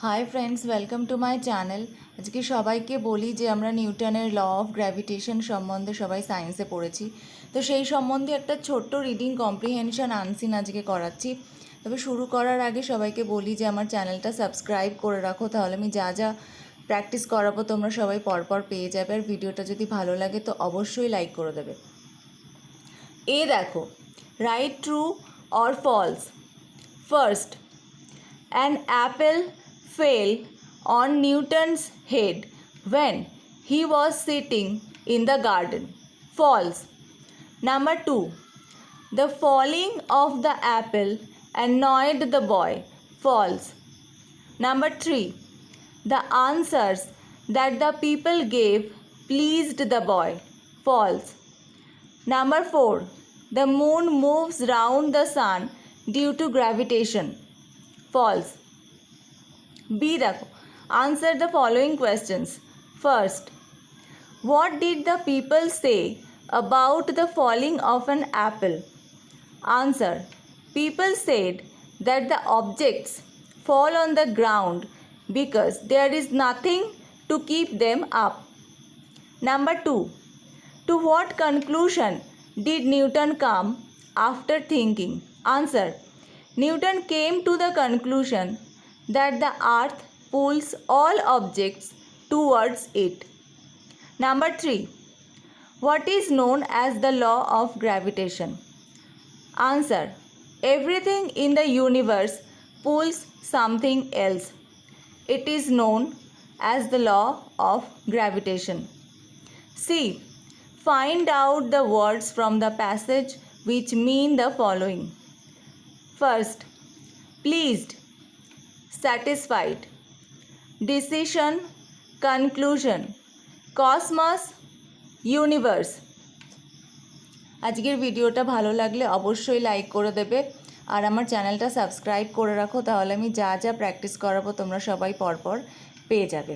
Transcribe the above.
Hi friends, welcome to my channel. আজকে সবাইকে বলি যে আমরা নিউটনের ল অফ গ্র্যাভিটেশন সম্বন্ধে সবাই সায়েন্সে পড়েছি, তো সেই সম্বন্ধে একটা ছোট্ট রিডিং কম্প্রিহেনশন আনসিন আজকে করাচ্ছি। তবে শুরু করার আগে সবাইকে বলি যে আমার চ্যানেলটা সাবস্ক্রাইব করে রাখো, তাহলে আমি যা যা প্র্যাকটিস করাবো তোমরা সবাই পরপর পেয়ে যাবে। আর ভিডিওটা যদি ভালো লাগে তো অবশ্যই লাইক করে দেবে। এ দেখো, right true or false. First, an apple fell on Newton's head when he was sitting in the garden. False. Number 2. The falling of the apple annoyed the boy. False. Number 3. The answers that the people gave pleased the boy. False. Number 4. The moon moves round the sun due to gravitation. False. B দেখো, answer the following questions. First, what did the people say about the falling of an apple? Answer, people said that the objects fall on the ground because there is nothing to keep them up. Number 2, to what conclusion did Newton come after thinking? Answer, Newton came to the conclusion that the earth pulls all objects towards it. Number 3. What is known as the law of gravitation? Answer, everything in the universe pulls something else. It is known as the law of gravitation. C. Find out the words from the passage which mean the following. First, pleased, satisfied, decision, conclusion, cosmos, universe. আজকের ভিডিওটা ভালো লাগলে অবশ্যই like করে দেবে আর আমার চ্যানেলটা subscribe করে রাখো, তাহলে আমি যা যা প্র্যাকটিস করাবো তোমরা সবাই পরপর পেয়ে যাবে।